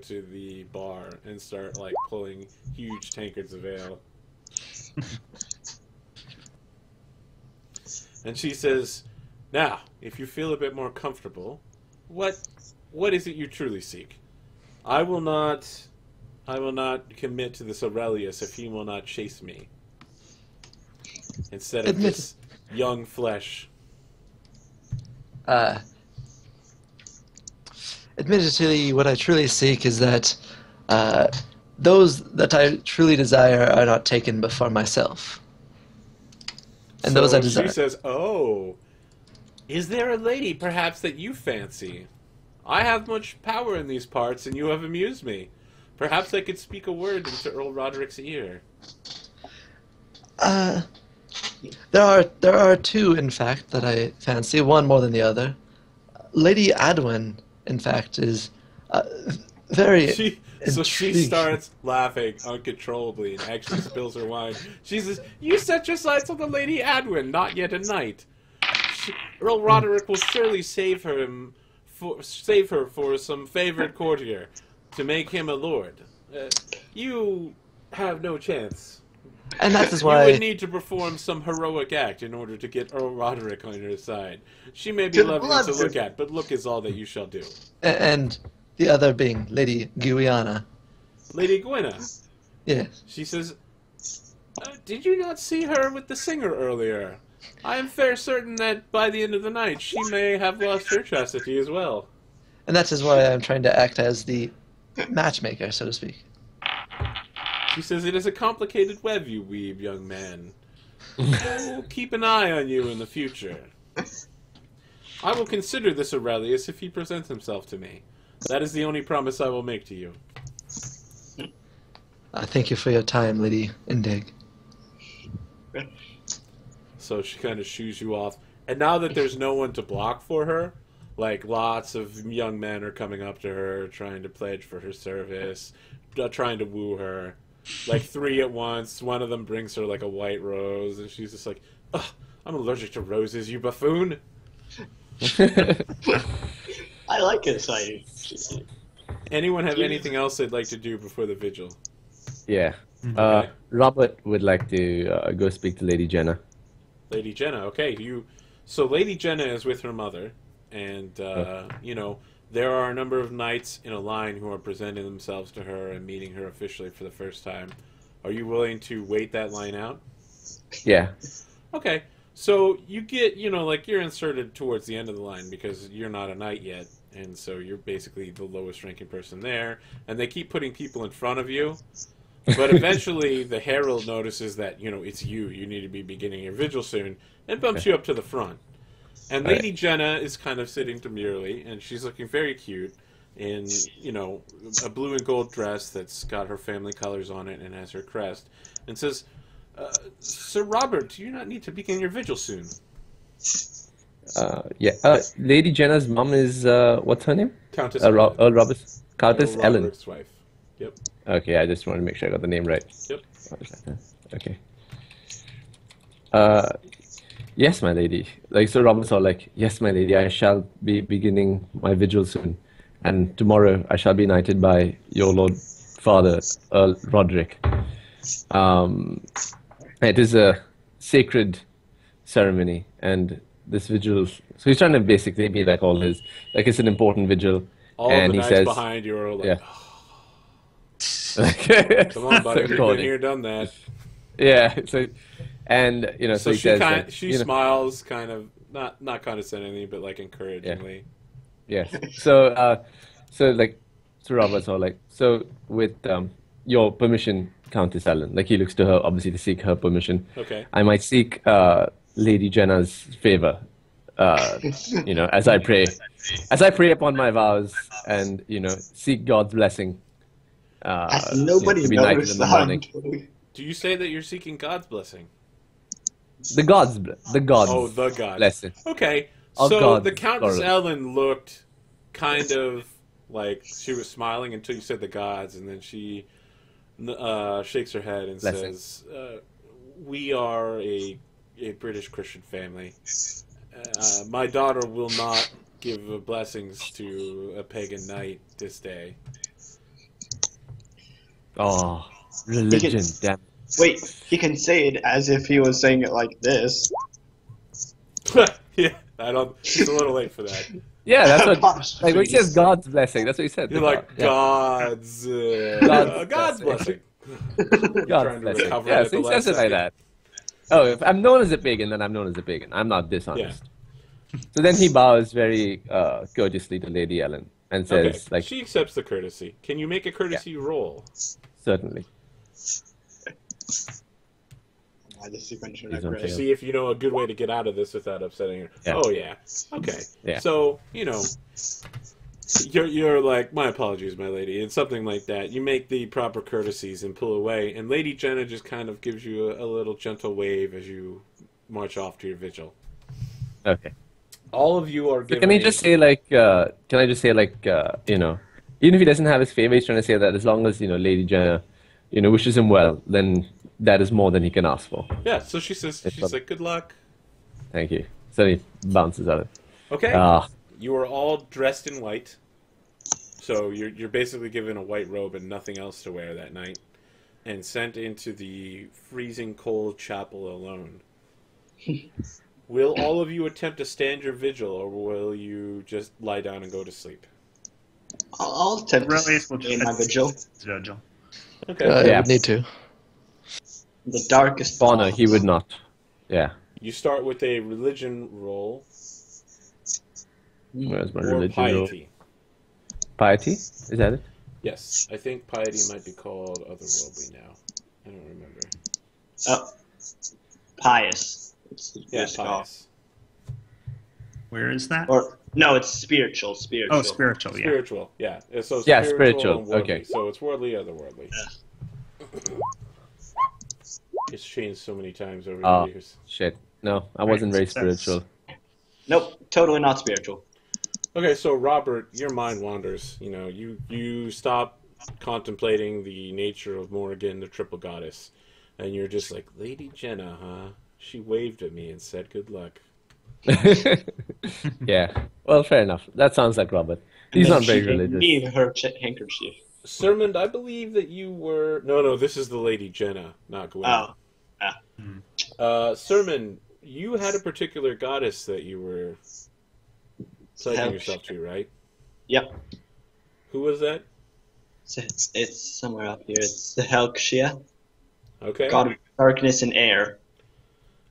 to the bar and start like pulling huge tankards of ale. And she says, "Now, if you feel a bit more comfortable, what is it you truly seek? I will not commit to this Aurelius if he will not chase me. Instead of this young flesh." Admittedly, what I truly seek is that those that I truly desire are not taken before myself. And so those I desire. she says, "Oh, is there a lady perhaps that you fancy? I have much power in these parts, and you have amused me. Perhaps I could speak a word into Earl Roderick's ear." There are two, in fact, that I fancy, one more than the other. Lady Adwin, in fact, is very So she intriguing. starts laughing uncontrollably and actually spills her wine. She says, "You set your sights on the Lady Adwin, not yet a knight. Earl Roderick will surely save her for some favored courtier to make him a lord. You have no chance. And that is You why... would need to perform some heroic act in order to get Earl Roderick on your side. She may be lovely to look at, but look is all that you shall do." And the other being Lady Guiana. Lady Gwenna. Yes. She says, "Did you not see her with the singer earlier? I am fair certain that by the end of the night she may have lost her chastity as well." And that is why I'm trying to act as the matchmaker, so to speak. She says, "It is a complicated web you weave, young man. I will keep an eye on you in the future. I will consider this Aurelius if he presents himself to me. That is the only promise I will make to you." Thank you for your time, Lady Indig. So she kind of shoos you off. And now that there's no one to block for her, like lots of young men are coming up to her, trying to pledge for her service, trying to woo her. Like 3 at once. One of them brings her like a white rose, and she's just like, "Ugh, I'm allergic to roses, you buffoon." I like it, I... Anyone have anything else they'd like to do before the vigil? Yeah. Okay. Robert would like to go speak to Lady Jenna. Lady Jenna, okay. So Lady Jenna is with her mother, and, you know, there are a number of knights in a line who are presenting themselves to her and meeting her officially for the first time. Are you willing to wait that line out? Yeah. Okay. So you get, you know, like you're inserted towards the end of the line because you're not a knight yet, and so you're basically the lowest ranking person there, and they keep putting people in front of you. But eventually the herald notices that, you know, it's you. You need to be beginning your vigil soon, and bumps you up to the front. And Lady Jenna is kind of sitting demurely, and she's looking very cute in, you know, a blue and gold dress that's got her family colors on it and has her crest, and says, "Sir Robert, do you not need to begin your vigil soon?" Yeah. Lady Jenna's mom is, what's her name? Countess Earl Roberts. Countess Earl Ellen. Roderick's wife. Yep. Okay, I just wanted to make sure I got the name right. Yep. Okay. Yes, my lady. Like, so Robert's all like, "Yes, my lady, I shall be beginning my vigil soon. And tomorrow I shall be knighted by your Lord Father, Earl Roderick. It is a sacred ceremony, and this vigil... So he's trying to basically be like all his... Like, it's an important vigil. All and the he knights says, behind you are like, yeah. "Come on, buddy, we've been here, done that." Yeah, so... And, you know, So he she says... kind like, she you know, smiles, kind of, not condescendingly, but like encouragingly. Yes. So, so Robert's all like, "So with your permission, Countess Ellen," like he looks to her obviously to seek her permission. Okay. "I might seek Lady Jenna's favor, you know, as I pray upon my vows, and you know, seek God's blessing. Nobody to be knighted noticed in the morning. that. Do you say that you're seeking God's blessing? The gods, Oh, the gods. blessing. Okay. Of So gods, the Countess plural. Ellen looked kind of like she was smiling until you said the gods, and then she shakes her head and Blessing. says, "We are a British Christian family. My daughter will not give blessings to a pagan knight this day." Oh, He can, religion, damn. wait, he can say it as if he was saying it like this. Yeah, I don't. It's a little late for that. Yeah, that's what. Like when he Apostrophes. says God's blessing, that's what he said. You're the like God. God's blessing. blessing. God's Trying to blessing. recover Yeah, it at so the he says last it like second. that. Oh, if I'm known as a pagan, then I'm known as a pagan. I'm not dishonest. So then he bows very courteously to Lady Ellen and Okay, says, like, she accepts the courtesy. Can you make a courtesy roll? certainly. Sequential don't regression. fail. See if you know a good way to get out of this without upsetting her. Yeah. Oh yeah. Okay. Yeah. So you're like, my apologies, my lady, and something like that. You make the proper courtesies and pull away, and Lady Jenna just kind of gives you a little gentle wave as you march off to your vigil. Okay. All of you are So given. can I just say, like, even if he doesn't have his favor, he's trying to say that as long as, Lady Jenna, wishes him well, then that is more than he can ask for. Yeah. So she's like, good luck. Thank you. So he bounces out of it. Okay. You are all dressed in white, so you're basically given a white robe and nothing else to wear that night, and sent into the freezing cold chapel alone. Will all of you attempt to stand your vigil, or will you just lie down and go to sleep? I'll attempt to Relief will stay in my vigil. Vigil. Okay. I Yeah. would need to. The darkest Fauna, he would not. Yeah. You start with a religion roll Where's my or religion roll? piety. Piety? Is that it? Yes, I think piety might be called otherworldly now. I don't remember. Pious. Yeah, It's called. pious. Where is that? Or no, it's spiritual. Spiritual. Oh, spiritual, yeah. Spiritual, yeah. So Yeah, spiritual. spiritual, And worldly. okay. So it's worldly, otherworldly. It's changed so many times over Oh. the years. Shit. No, I wasn't very Success. spiritual. Nope, totally not spiritual. Okay, so Robert, your mind wanders. You stop contemplating the nature of Morrigan, the triple goddess, and you're just like, Lady Jenna, huh? She waved at me and said, "Good luck." Yeah. Well, fair enough. That sounds like Robert. He's And not very she gave religious. me her handkerchief. Sermon, I believe that you were. No, this is the Lady Jenna, not Gwen. Oh. Sermon, you had a particular goddess that you were pledging Help. yourself to, right? Yep. Who was that? It's somewhere up here. It's the Helkshia, Okay. god of darkness and air.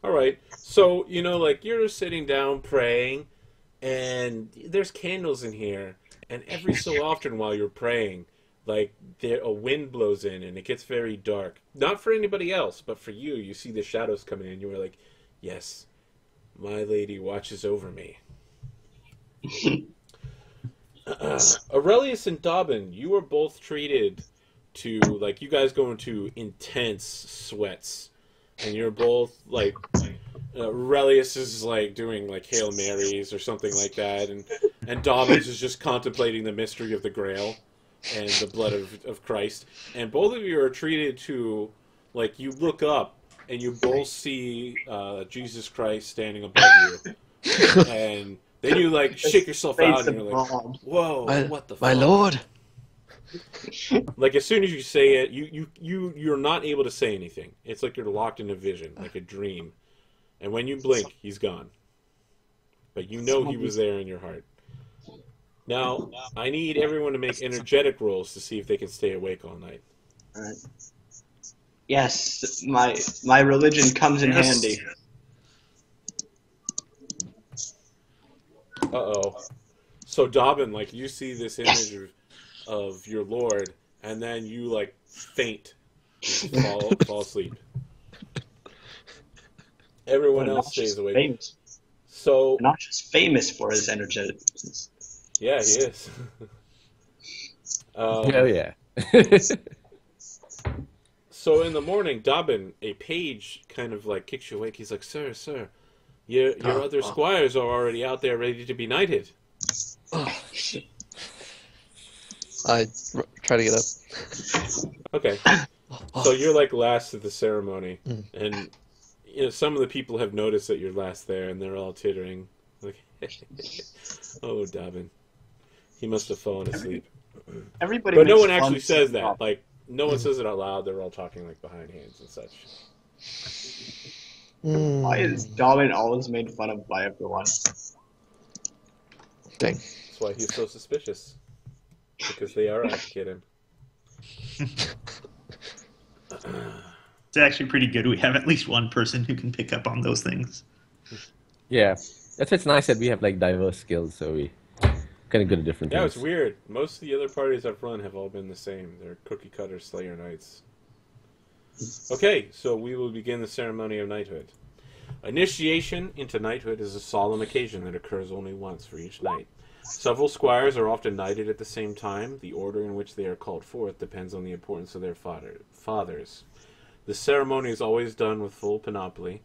All right. So, you're sitting down praying, and there's candles in here, and every so often while you're praying, a wind blows in, and it gets very dark. Not for anybody else, but for you. You see the shadows coming in, and you were like, yes, my lady watches over me. Aurelius and Dobbin, you were both treated to, you guys go into intense sweats. And you're both, Aurelius is, doing, Hail Marys or something like that. And Dobbins is just contemplating the mystery of the Grail and the blood of Christ. And both of you are treated to, you look up and you both see Jesus Christ standing above you. And then you, shake yourself out and you're like, whoa, what the fuck? My lord. As soon as you say it, you're not able to say anything. It's like you're locked in a vision, like a dream. And when you blink, he's gone. But you know he was there in your heart. Now, I need everyone to make energetic rolls to see if they can stay awake all night. Alright. Yes, my religion comes in handy. Uh-oh. So, Dobbin, you see this image of your lord, and then you, faint. You fall asleep. Everyone else stays awake. Famous. So, Not just famous for his energetic. yeah, he is. Hell yeah. So in the morning, Dobbin, a page kind of kicks you awake. He's like, Sir, your other squires are already out there ready to be knighted. I try to get up. Okay. So you're last at the ceremony. And some of the people have noticed that you're last there, and they're all tittering. Oh, Dobbin. He must have fallen asleep. Everybody. But no makes one fun actually of says Bob. that. no one says it out loud. They're all talking like behind hands and such. Why is Dobbin always made fun of by everyone? Dang. That's why he's so suspicious. Because they are after him. It's actually pretty good. We have at least one person who can pick up on those things. Yeah, that's what's nice that we have like diverse skills, so we kind of good at different Yeah, things. it's weird. Most of the other parties I've run have all been the same. They're cookie cutter Slayer Knights. Okay, so we will begin the ceremony of knighthood. Initiation into knighthood is a solemn occasion that occurs only once for each knight. Several squires are often knighted at the same time. The order in which they are called forth depends on the importance of their fathers. The ceremony is always done with full panoply.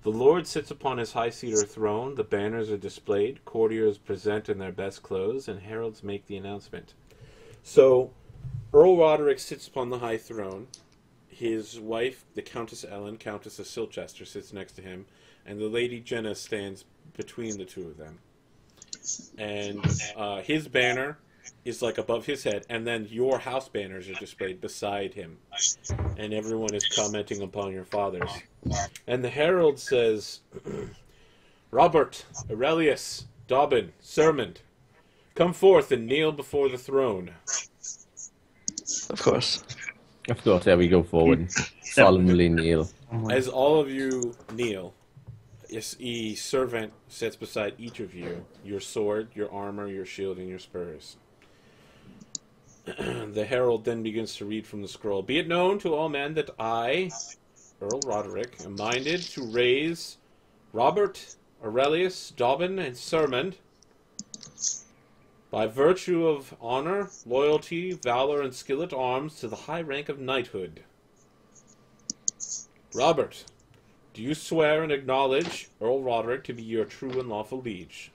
The lord sits upon his high seat or throne, the banners are displayed, courtiers present in their best clothes, and heralds make the announcement. So, Earl Roderick sits upon the high throne. His wife, the Countess Ellen, Countess of Silchester, sits next to him, and the Lady Jenna stands between the two of them. And his banner is like above his head, and then your house banners are displayed beside him. And everyone is commenting upon your fathers. And the herald says, Robert, Aurelius, Dobbin, Sermond, come forth and kneel before the throne. Of course. Of course, there we go forward. Solemnly kneel. As all of you kneel, a servant sits beside each of you, your sword, your armor, your shield, and your spurs. The herald then begins to read from the scroll. Be it known to all men that I, Earl Roderick, am minded to raise Robert, Aurelius, Dobbin, and Sermond by virtue of honor, loyalty, valor, and skill at arms to the high rank of knighthood. Robert, do you swear and acknowledge Earl Roderick to be your true and lawful liege?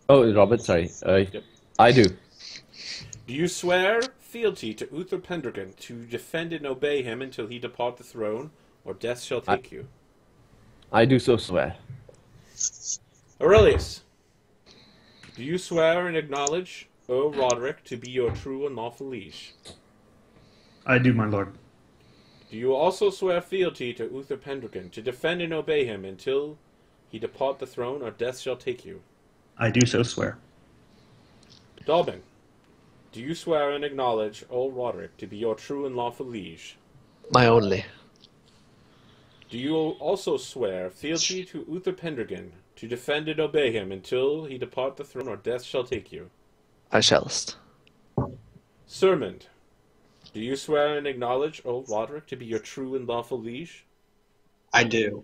Oh, Robert, sorry. Yep. I do. Do you swear fealty to Uther Pendragon to defend and obey him until he depart the throne, or death shall take you? I do so swear. Aurelius, do you swear and acknowledge Earl Roderick to be your true and lawful liege? I do, my lord. Do you also swear fealty to Uther Pendragon to defend and obey him until he depart the throne, or death shall take you? I do so swear. Dobbin, do you swear and acknowledge Earl Roderick to be your true and lawful liege? My only. Do you also swear fealty to Uther Pendragon to defend and obey him until he depart the throne, or death shall take you? I shallst. Sermond, do you swear and acknowledge Earl Roderick to be your true and lawful liege? I do.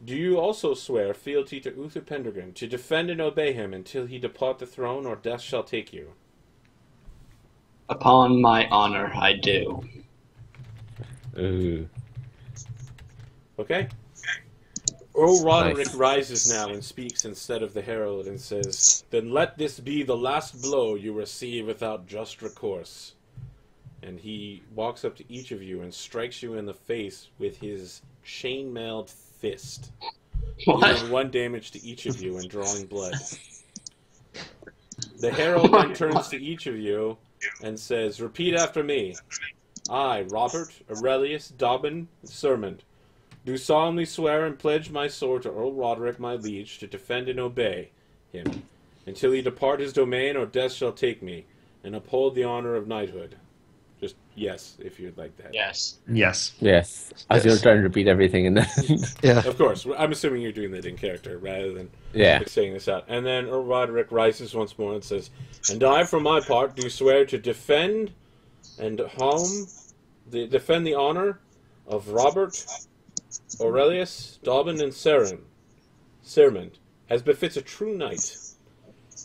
Do you also swear fealty to Uther Pendragon to defend and obey him until he depart the throne, or death shall take you? Upon my honor, I do. Okay. Earl Roderick Nice. rises now and speaks instead of the herald and says, Then let this be the last blow you receive without just recourse. And he walks up to each of you and strikes you in the face with his chain-mailed fist, What? dealing 1 damage to each of you and drawing blood. The herald then turns to each of you and says, Repeat after me. I, Robert, Aurelius, Dobbin, and Sermond, do solemnly swear and pledge my sword to Earl Roderick, my liege, to defend and obey him until he depart his domain, or death shall take me, and uphold the honor of knighthood. Just yes, if you'd like that. Yes. Yes. Yes. As you're trying to repeat everything and then... Yeah. Of course. I'm assuming you're doing that in character rather than Yeah. saying this out. And then Earl Roderick rises once more and says, And I, for my part, do swear to defend and defend the honor of Robert, Aurelius, Dobbin, and Sermond, as befits a true knight.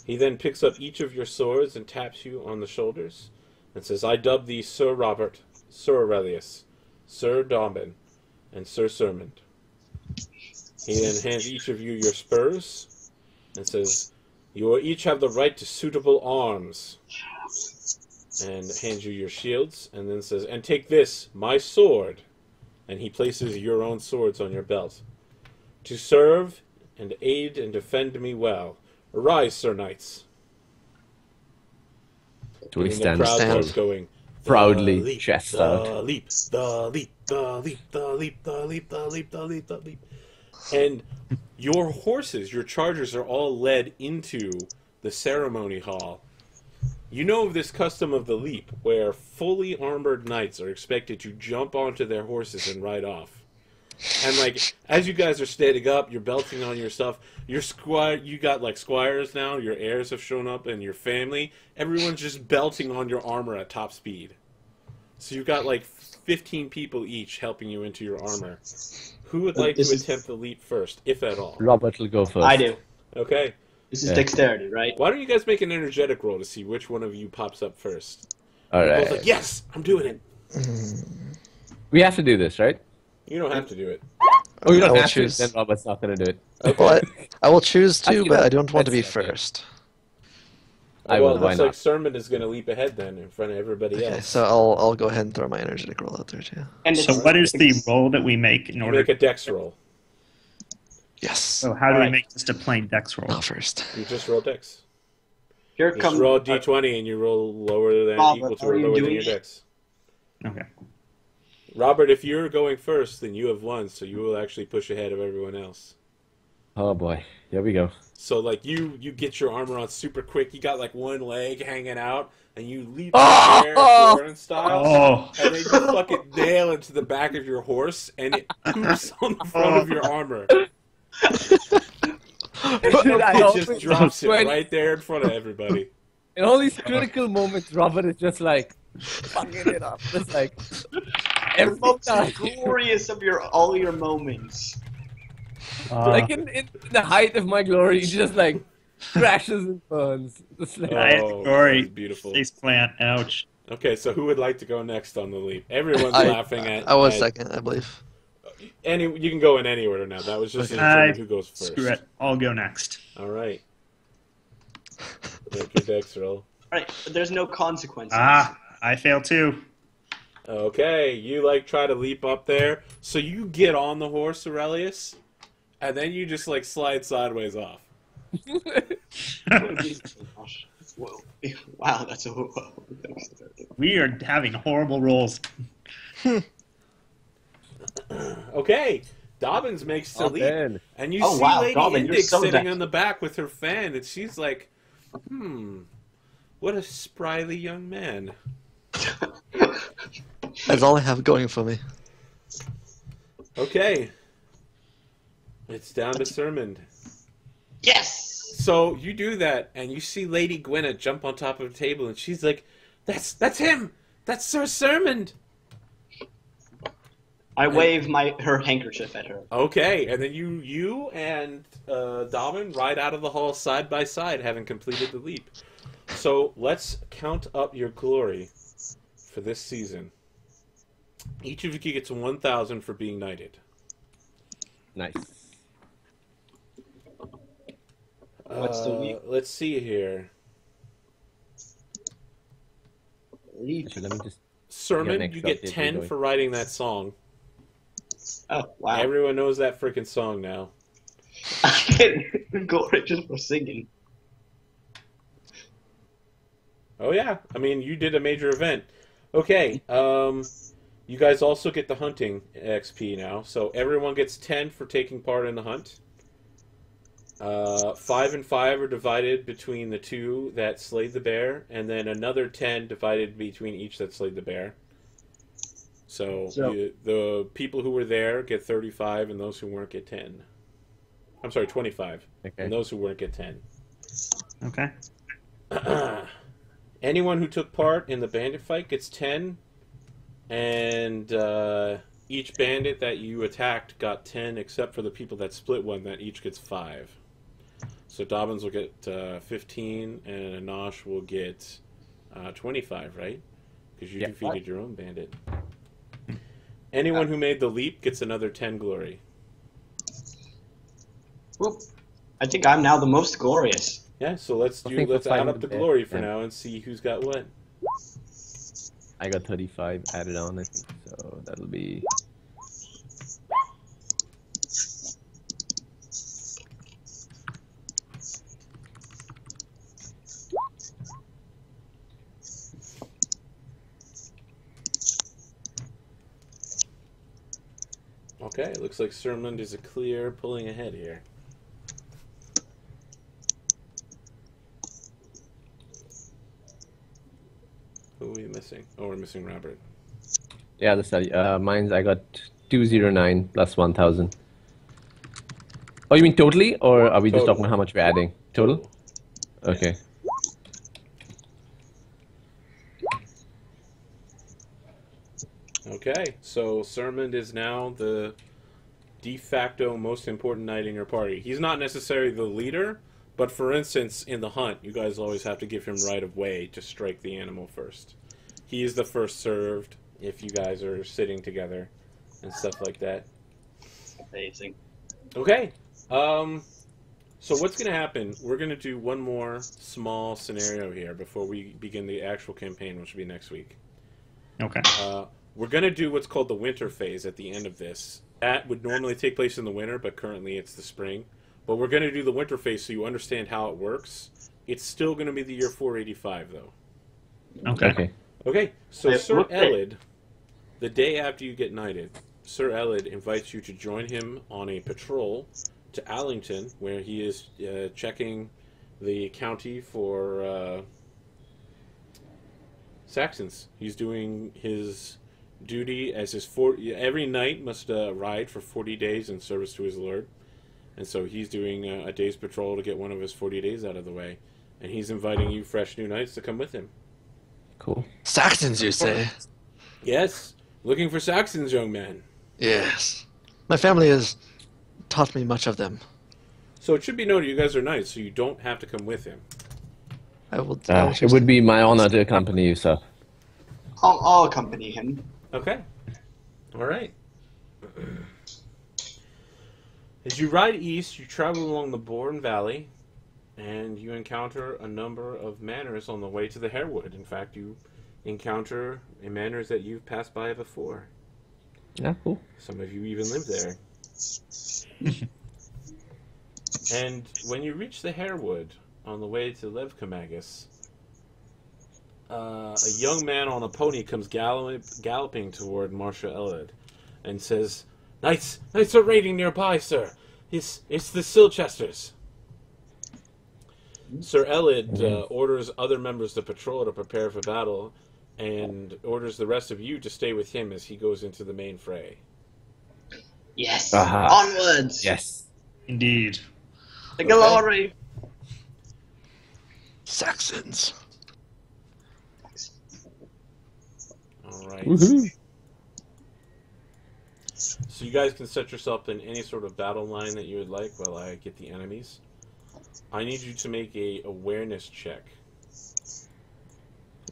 He then picks up each of your swords and taps you on the shoulders and says, I dub thee Sir Robert, Sir Aurelius, Sir Dobbin, and Sir Sermond. He then hands each of you your spurs and says, You will each have the right to suitable arms. And hands you your shields and then says, And take this, my sword. And he places your own swords on your belt. To serve and aid and defend me well. Arise, Sir Knights. So we And the stand crowd Stand. starts going, proudly, the leap, chest the out. leap, the leap, the leap, the leap, the leap, the leap, the leap, the leap. And your horses, your chargers are all led into the ceremony hall. You know of this custom of the leap, where fully armored knights are expected to jump onto their horses and ride off. And like, as you guys are standing up, you're belting on your stuff. You got like squires now. Your heirs have shown up, and your family. Everyone's just belting on your armor at top speed. So you've got like 15 people each helping you into your armor. Who would like to attempt the leap first, if at all? Robert will go first. I do. Okay. This is Yeah. dexterity, right? Why don't you guys make an energetic roll to see which one of you pops up first? All You're right. both like, yes, I'm doing it. We have to do this, right? You don't have to do it. Oh, you I don't will have choose. to. Then Robert's not going to do it. Okay. Well, I will choose to, Actually, but no, I don't want to be that's okay. first. I well, will, it why looks not? like Sermon is going to leap ahead then in front of everybody Okay, else. so I'll go ahead and throw my energetic roll out there too. And So what is the roll that we make in You order? make a dex roll. Yes. So how do we Alright. make just a plain dex roll? Not first. You just roll dex. Here You just comes roll a d20 and you roll lower than Robert, equal to are or you lower than doing your it? dex. Okay. Robert, if you're going first, then you have won, so you will actually push ahead of everyone else. Oh boy, here we go. So like you get your armor on super quick. You got like one leg hanging out, and you leap Oh! in the air, Gordon style, Oh. and then you fucking nail into the back of your horse, and it poops on the front of your armor. It just drops it right there in front of everybody. In all these critical moments, Robert is just like fucking it up. Just like every time. glorious of all your moments. Like in the height of my glory, he just like crashes and burns. Just like, I had Oh, glory. that's beautiful. Face plant. Ouch. Okay, so who would like to go next on the leap? Everyone's I- laughing at. I was at- second, I believe. You can go in any order now. That was just Okay. determine who goes first. Screw it. I'll go next. All right. Make your dex roll. Alright, there's no consequences. Ah, I fail too. Okay, you like try to leap up there, so you get on the horse, Aurelius, and then you just like slide sideways off. Gosh. Whoa. Wow, that's a dexterity. We are having horrible rolls. Okay, Dobbins makes the oh, leap, man. and you Oh, see wow, Lady Dobbin, you're Index so sitting dex. on the back with her fan, and she's like, what a spryly young man. That's all I have going for me. Okay. It's down to Sermon. Yes! So you do that, and you see Lady Gwenna jump on top of the table, and she's like, that's him! That's Sir Sermon! I wave her handkerchief at her. Okay, and then you and Dobbin ride out of the hall side by side, having completed the leap. So let's count up your glory for this season. Each of you gets 1,000 for being knighted. Nice. What's the leap? Let's see here. Leap. Actually, let me just. Sermon, next you up, get if you're 10 going. for writing that song. Oh, wow. Everyone knows that freaking song now. I get glory just for singing. Oh yeah, I mean you did a major event. Okay, you guys also get the hunting XP now, so everyone gets 10 for taking part in the hunt. 5 and 5 are divided between the two that slayed the bear, and then another 10 divided between each that slayed the bear. So the people who were there get 35, and those who weren't get 10. I'm sorry, 25, Okay. and those who weren't get 10. Okay. Anyone who took part in the bandit fight gets 10, and each bandit that you attacked got 10, except for the people that split one, that each gets 5. So Dobbins will get 15, and Anash will get 25, right? Because you Yeah. defeated your own bandit. Anyone who made the leap gets another 10 glory. Whoop. I think I'm now the most glorious. Yeah, so let's think we're add finding up the the glory best, for yeah. now and see who's got what. I got 35 added on, I think. So that'll be. Okay, looks like Sermund is a clear pulling ahead here. Who are we missing? Oh, we're missing Robert. Yeah, the study. Mine's I got 209 plus 1000. Oh, you mean totally, or are we just Total. talking about how much we're adding? Total? Okay. Okay, so Sermund is now the de facto most important knight in your party. He's not necessarily the leader, but for instance, in the hunt, you guys always have to give him right of way to strike the animal first. He is the first served if you guys are sitting together and stuff like that. Amazing. Okay, so what's going to happen, we're going to do one more small scenario here before we begin the actual campaign, which will be next week. Okay. We're going to do what's called the winter phase at the end of this. That would normally take place in the winter, but currently it's the spring. But we're going to do the winter phase so you understand how it works. It's still going to be the year 485, though. Okay. Okay, so Wait, Sir what day? Elid, the day after you get knighted, Sir Elid invites you to join him on a patrol to Allington, where he is checking the county for Saxons. He's doing his duty as his every knight must ride for 40 days in service to his lord, and so he's doing a day's patrol to get one of his 40 days out of the way, and he's inviting you fresh new knights to come with him. Cool. Saxons, you say? Yes, looking for Saxons, young man. Yes. My family has taught me much of them. So it should be noted you guys are knights, so you don't have to come with him. I will It would be my honor to accompany you, sir. I'll accompany him. Okay. All right. As you ride east, you travel along the Bourne Valley, and you encounter a number of manors on the way to the Harewood. In fact, you encounter manors that you've passed by before. Yeah, cool. Some of you even live there. And when you reach the Harewood on the way to Levkamagus, a young man on a pony comes galloping toward Marshal Elid and says, Knights are raiding nearby, sir. It's the Silchesters. Sir Elid orders other members of the patrol to prepare for battle and orders the rest of you to stay with him as he goes into the main fray. Yes. Aha. Onwards. Yes. Indeed. The glory. Saxons. All right. Woohoo. So you guys can set yourself in any sort of battle line that you would like while I get the enemies. I need you to make a awareness check.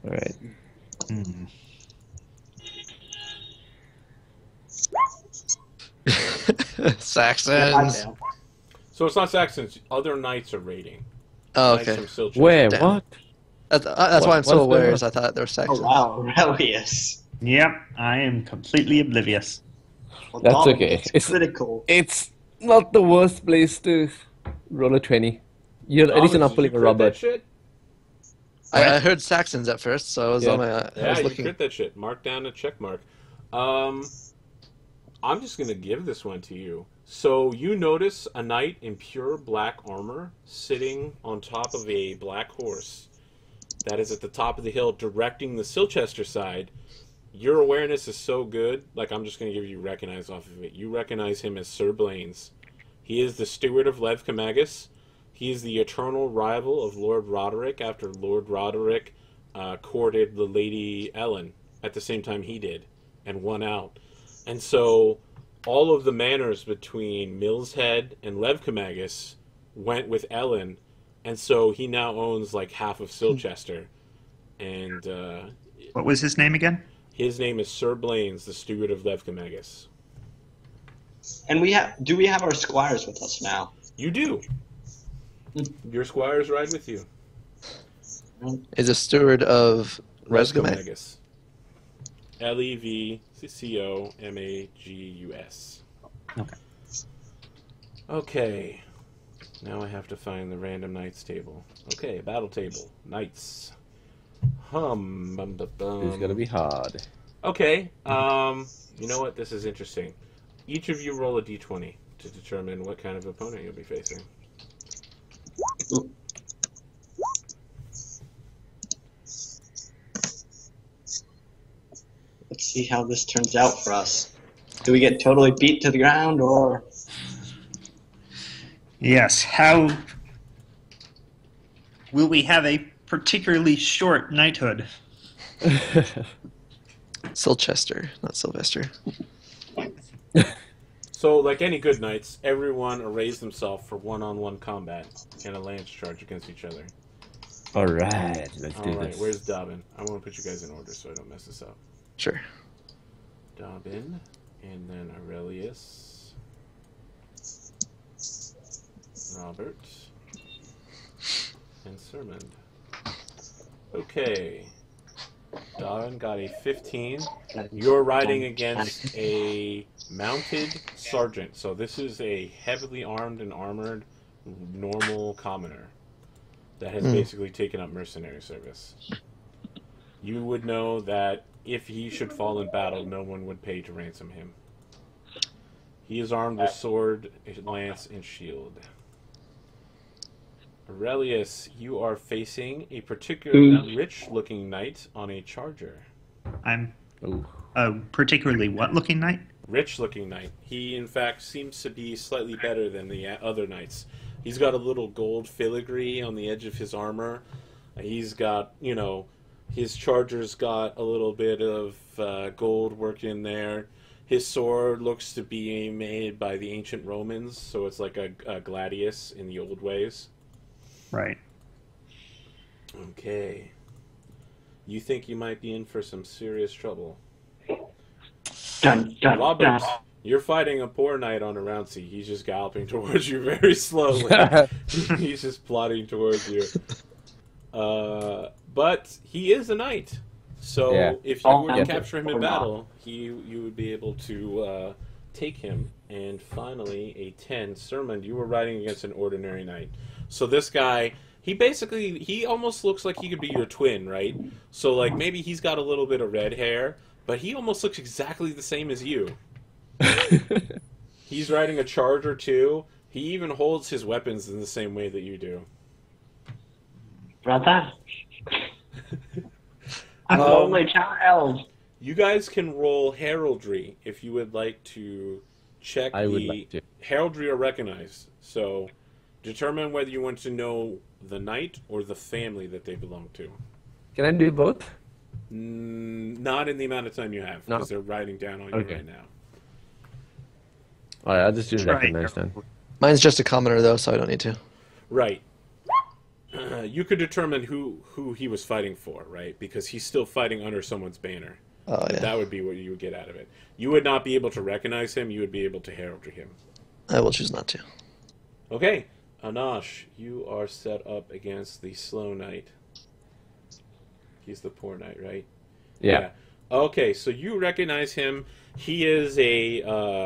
All right. Hmm. Saxons. So it's not Saxons. Other knights are raiding. Oh, Knights okay. from Silchester. Where? Damn. What? That's why I'm so What's aware, going is I thought they were Oh Saxons. wow, rebellious. Yep, I am completely oblivious. Well, That's Dominic, okay. It's critical. It's not the worst place to roll a 20. You're at least Thomas, not did pulling you a crit that Robert. shit? I heard Saxons at first, so I was Yeah. on my. I Yeah, was you looking. crit that shit. Mark down a check mark. I'm just gonna give this one to you. So you notice a knight in pure black armor sitting on top of a black horse that is at the top of the hill directing the Silchester side. Your awareness is so good, like I'm just gonna give you recognize off of it. You recognize him as Sir Blaines. He is the steward of Levkamagus. He is the eternal rival of Lord Roderick after Lord Roderick courted the Lady Ellen at the same time he did and won out. And so all of the manors between Mill's Head and Levkamagus went with Ellen, and so he now owns like half of Silchester. And What was his name again? his name is Sir Blaines, the steward of Levkamagus. And do we have our squires with us now? You do. Your squires ride with you. Is a steward of Resgame. Levkamagus. Levccomagus. Okay. Okay. Now I have to find the random knights table. Okay, battle table. Knights. Bum, bum. It's gonna be hard. Okay. You know what? This is interesting. each of you roll a d20 to determine what kind of opponent you'll be facing. Let's see how this turns out for us. Do we get totally beat to the ground, or... Yes, how... Will we have a particularly short knighthood? Silchester, not Sylvester. So, like any good knights, everyone arrays themselves for one-on-one combat and a lance charge against each other. Alright, let's do Alright, this. where's Dobbin? I want to put you guys in order so I don't mess this up. Sure. Dobbin, and then Aurelius, Robert, and Sermond. Okay. Dobbin got a 15. You're riding against a mounted sergeant. So this is a heavily armed and armored normal commoner that has basically taken up mercenary service. You would know that if he should fall in battle, no one would pay to ransom him. He is armed with sword, lance, and shield. Aurelius, you are facing a particularly rich-looking knight on a charger. I'm Ooh. a particularly what-looking knight? Rich-looking knight. He, in fact, seems to be slightly better than the other knights. He's got a little gold filigree on the edge of his armor. He's got, you know, his charger's got a little bit of gold work in there. His sword looks to be made by the ancient Romans, so it's like a gladius in the old ways. Right. Okay. You think you might be in for some serious trouble. Dun, dun, Robert, dun. you're fighting a poor knight on a Rouncy. He's just galloping towards you very slowly. He's just plodding towards you. But he is a knight. So Yeah. if you were to Yeah. capture him in battle, you would be able to take him. And finally, a 10. Sermon, you were riding against an ordinary knight. So this guy, he almost looks like he could be your twin, right? So like maybe he's got a little bit of red hair, but he almost looks exactly the same as you. He's riding a charger too. He even holds his weapons in the same way that you do. Brother, I'm an only child. You guys can roll heraldry if you would like to check I would like to. heraldry or recognize. So determine whether you want to know the knight or the family that they belong to. Can I do both? Not in the amount of time you have, No. because they're riding down on you Okay. right now. Alright, I'll just do Try recognize then. Mine's just a commoner, though, so I don't need to. Right. You could determine who he was fighting for, right? Because he's still fighting under someone's banner. Oh, yeah. That would be what you would get out of it. You would not be able to recognize him. You would be able to heraldry him. I will choose not to. Okay. Anash, you are set up against the slow knight. He's the poor knight, right? Yeah. Okay, so you recognize him. He is a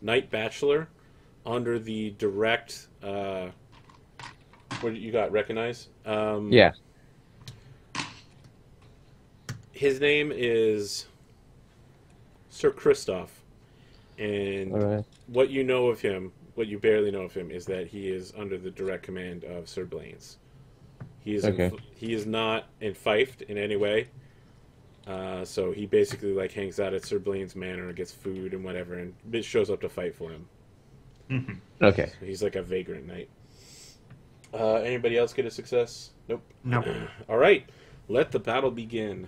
knight bachelor under the direct. What you got? Recognize? Yeah. His name is Sir Christoph, and Alright. what you know of him, what you barely know of him, is that he is under the direct command of Sir Blaine's. He is Okay. he is not enfeoffed in any way. So he basically like hangs out at Sir Blaine's manor and gets food and whatever, and bitch shows up to fight for him. Okay. So he's like a vagrant knight. Anybody else get a success? Nope. Nope. All right, let the battle begin.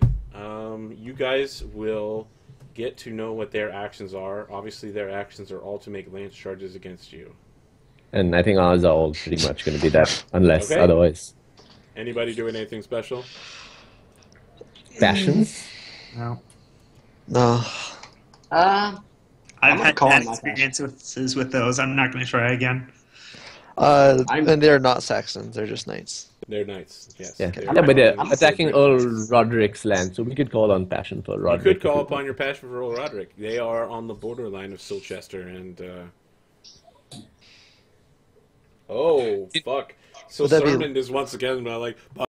You guys will get to know what their actions are. Obviously, their actions are all to make lance charges against you. And I think ours are all pretty much going to be that, unless Okay. otherwise. Anybody doing anything special? Passions? No. No. I'm I've gonna had call bad on my experiences with those. I'm not going to try again. I'm- And they're not Saxons, they're just knights. They're knights. Yes. Yeah. They're Yeah, but they're knights. attacking Earl Roderick's land, so we could call on passion for You Roderick. could call upon your passion for Earl Roderick. They are on the borderline of Silchester and. Oh fuck! So Would that be- Sermon is once again like.